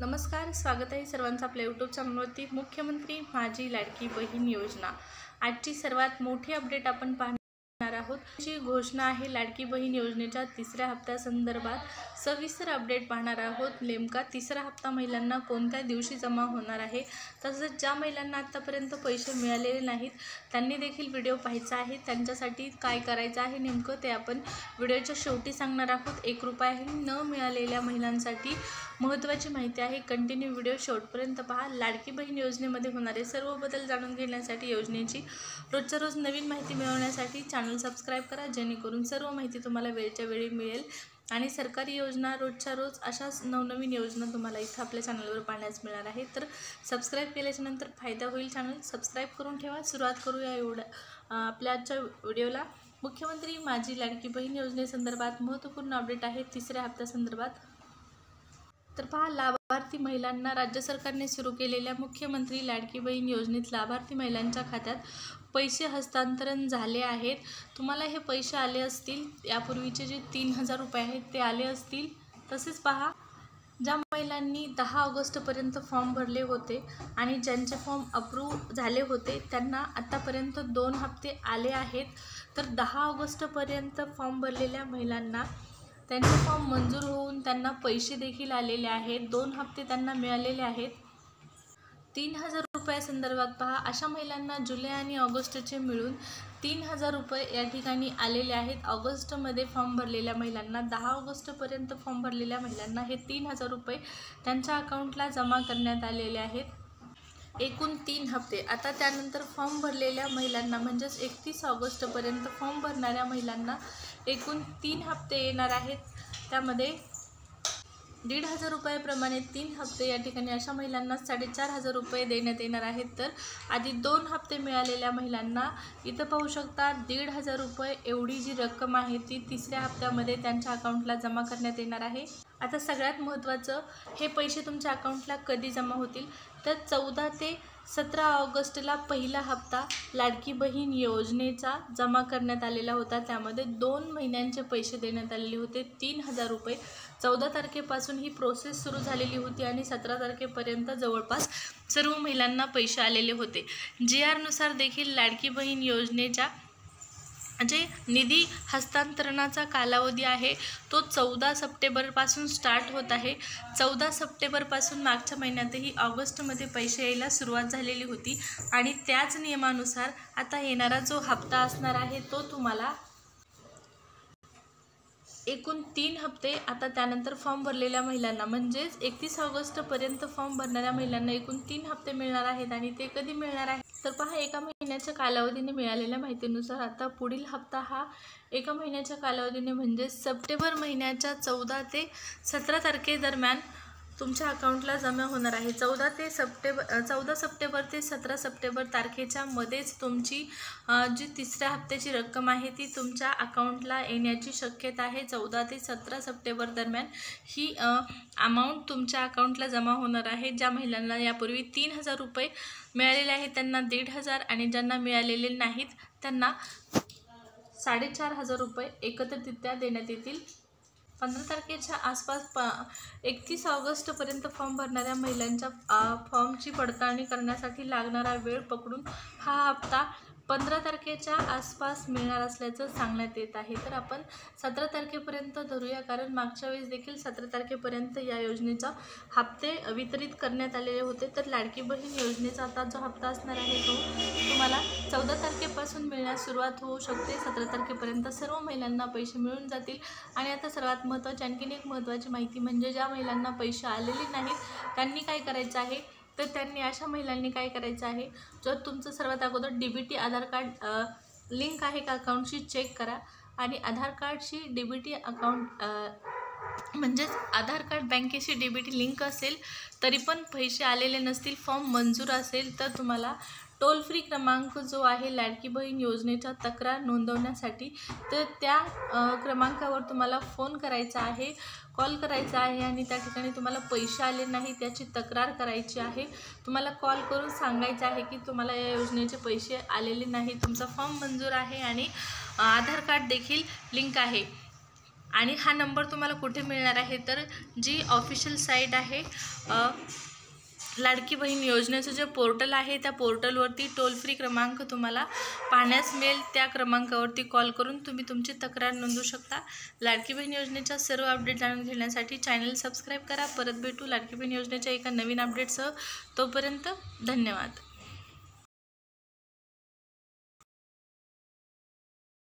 नमस्कार, स्वागत आहे सर्वांचं आपल्या यूट्यूब चॅनलवरती। मुख्यमंत्री माझी लाडकी बहीण योजना आजची सर्वात मोठी अपडेट आपण पाहणार आहोत। जी घोषणा आहे लाडकी बहीण योजनेच्या तिसऱ्या हप्त्यासंदर्भात सविस्तर अपडेट पाहणार आहोत। नेमका तिसरा हप्ता महिलांना कोणत्या दिवशी जमा होणार आहे, तसेच ज्या महिलांना आतापर्यंत पैसे मिळालेले नाहीत त्यांनी देखील व्हिडिओ पाहायचा आहे। त्यांच्यासाठी काय करायचं आहे नेमकं ते आपण व्हिडिओच्या शेवटी सांगणार आहोत। 1 रुपयाही न मिळालेल्या महिलांसाठी महत्त्वाची माहिती आहे। कंटिन्यू व्हिडिओ शेवटपर्यंत पहा। लाडकी बहीण योजनेमध्ये होणारे सर्व बदल जाणून घेण्यासाठी, योजनेची रोजच्या रोज नवीन माहिती मिळवण्यासाठी चॅनल सबस्क्राइब करा, जेणेकरून सर्व माहिती तुम्हाला वेळच्या वेळी मिळेल आणि सरकारी योजना रोजच्या रोज अशाच नवनवीन योजना तुम्हाला इथं आपल्या चॅनलवर पाहण्यास मिळणार आहे। तर सबस्क्राइब केल्याच्या नंतर फायदा होईल। चॅनल सबस्क्राइब करून ठेवा। सुरुवात करूया आपल्या आजच्या व्हिडिओला। मुख्यमंत्री माझी लाडकी बहीण योजनेसंदर्भात महत्त्वपूर्ण अपडेट आहे तिसऱ्या हप्त्यासंदर्भात। तर पहा, लाभार्थी महिलांना राज्य सरकारने सुरू केलेल्या मुख्यमंत्री लाडकी बहीण योजनेत लाभार्थी महिलांच्या खात्यात पैसे हस्तांतरण झाले आहेत। तुम्हाला हे पैसे आले असतील, यापूर्वीचे जे 3000 रुपये आहेत ते आले असतील। तसेच पहा, ज्या महिलांनी 10 ऑगस्टपर्यंत फॉर्म भरले होते आणि ज्यांचे फॉर्म अप्रूव्ह झाले होते त्यांना आतापर्यंत 2 हप्ते आले आहेत। तर 10 ऑगस्टपर्यंत फॉर्म भरलेल्या महिलांना त्यांचे फॉर्म मंजूर होऊन त्यांना पैसे देखील आलेले आहेत। 2 हप्ते त्यांना मिळालेले आहेत। 3000 रुपयासंदर्भात पहा, अशा महिलांना जुलै आणि ऑगस्टचे मिळून 3000 रुपये या ठिकाणी आलेले आहेत। ऑगस्टमध्ये फॉर्म भरलेल्या महिलांना, 10 ऑगस्टपर्यंत फॉर्म भरलेल्या महिलांना हे 3000 रुपये त्यांच्या अकाउंटला जमा करण्यात आलेले आहेत। एकूण 3 हप्ते। आता त्यानंतर फॉर्म भरलेल्या महिलांना म्हणजेच 31 ऑगस्टपर्यंत फॉर्म भरणाऱ्या महिलांना एकूण 3 हप्ते येणार आहेत। त्यामध्ये 1500 रुपयाप्रमाणे 3 हप्ते या ठिकाणी अशा महिलांना 4500 रुपये देण्यात येणार आहेत। तर आधी 2 हप्ते मिळालेल्या महिलांना इथं पाहू शकता 1500 रुपये एवढी जी रक्कम आहे ती तिसऱ्या हप्त्यामध्ये त्यांच्या अकाउंटला जमा करण्यात येणार आहे। आता सगळ्यात महत्त्वाचं, हे पैसे तुमच्या अकाउंटला कधी जमा होतील तर 14 ते 17 ऑगस्टला पहिला हप्ता लाडकी बहीण योजनेचा जमा करण्यात आलेला होता। त्यामध्ये 2 महिन्यांचे पैसे देण्यात आलेले होते, 3000 रुपये। 14 तारखेपासून ही प्रोसेस सुरू झालेली होती आणि 17 तारखेपर्यंत जवळपास सर्व महिलांना पैसे आलेले होते। GR नुसार देखील लाडकी बहीण योजनेच्या जे निधी हस्तांतरणाचा कालावधी आहे तो 14 सप्टेंबरपासून स्टार्ट होत आहे। 14 सप्टेंबरपासून मागच्या महिन्यातही ऑगस्टमध्ये पैसे यायला सुरुवात झालेली होती आणि त्याच नियमानुसार आता येणारा जो हप्ता असणार आहे तो तुम्हाला एकूण 3 हप्ते। आता त्यानंतर फॉर्म भरलेल्या महिलांना म्हणजेच 31 ऑगस्टपर्यंत फॉर्म भरणाऱ्या महिलांना एकूण 3 हप्ते मिळणार आहेत। आणि ते कधी मिळणार आहे तर पहा, 1 महिन्याच्या कालावधीने मिळालेल्या माहितीनुसार आता पुढील हप्ता हा 1 महिन्याच्या कालावधीने म्हणजे सप्टेंबर महिन्याच्या 14 ते 17 तारखेदरम्यान तुमच्या अकाउंटला जमा होणार आहे। 14 सप्टेंबर ते 17 सप्टेंबर तारखेच्या मध्येच तुमची जी तिसऱ्या हप्त्याची रक्कम आहे ती तुमच्या अकाउंटला येण्याची शक्यता आहे। 14 ते 17 सप्टेंबर दरम्यान ही अमाऊंट तुमच्या अकाउंटला जमा होणार आहे। ज्या महिलांना यापूर्वी 3000 रुपये मिळालेले आहेत त्यांना 1500 आणि ज्यांना मिळालेले नाहीत त्यांना 4500 रुपये एकत्रितरित्या देण्यात येतील। 15 तारखेच्या आसपास 31 ऑगस्टपर्यंत फॉर्म भरणाऱ्या महिलांच्या फॉर्मची पडताळणी करण्यासाठी लागणारा वेळ पकडून हा हप्ता 15 तारखेच्या आसपास मिळणार असल्याचं सांगण्यात येत आहे। तर आपण 17 तारखेपर्यंत धरूया, कारण मागच्या वेळेस देखील 17 तारखेपर्यंत या योजनेचा हप्ते वितरित करण्यात आलेले होते। तर लाडकी बहीण योजनेचा आता जो हप्ता असणार आहे तो तुम्हाला 14 तारखेपासून मिळण्यास सुरुवात होऊ शकते। 17 तारखेपर्यंत सर्व महिलांना पैसे मिळून जातील। आणि आता सर्वात महत्त्वाची आणखीन एक महत्त्वाची माहिती म्हणजे ज्या महिलांना पैसे आलेले नाहीत त्यांनी काय करायचं आहे तर त्यांनी अशा महिलांनी काय करायचं आहे, जर तुमचं सर्वात अगोदर DBT आधार कार्ड लिंक आहे का अकाउंटशी चेक करा। आणि आधार कार्डशी DBT अकाउंट म्हणजेच आधार कार्ड बँकेशी DBT लिंक असेल तरी पण पैसे आलेले नसतील, फॉर्म मंजूर असेल तर तुम्हाला टोल फ्री क्रमांक जो आहे लाडकी बहीण योजनेच्या तक्रार नोंदवण्यासाठी, तर त्या क्रमांकावर तुम्हाला फोन करायचा आहे, कॉल करायचा आहे आणि त्या ठिकाणी तुम्हाला पैसे आले नाही त्याची तक्रार करायची आहे। तुम्हाला कॉल करून सांगायचं आहे की तुम्हाला या योजनेचे पैसे आलेले नाही, तुमचा फॉर्म मंजूर आहे आणि आधार कार्ड देखील लिंक आहे। आणि हा नंबर तुम्हाला कुठे मिळणार आहे तर जी ऑफिशियल साईट आहे लाडकी बहीण योजनेचं जे पोर्टल आहे त्या पोर्टलवरती टोल फ्री क्रमांक तुम्हाला पाहण्यास मिळेल। त्या क्रमांकावरती कॉल करून तुम्ही तुमची तक्रार नोंदवू शकता। लाडकी बहीण योजनेच्या सर्व अपडेट जाणून घेण्यासाठी चॅनल सबस्क्राईब करा। परत भेटू लाडकी बहीण योजनेच्या एका नवीन अपडेटसह। तोपर्यंत धन्यवाद।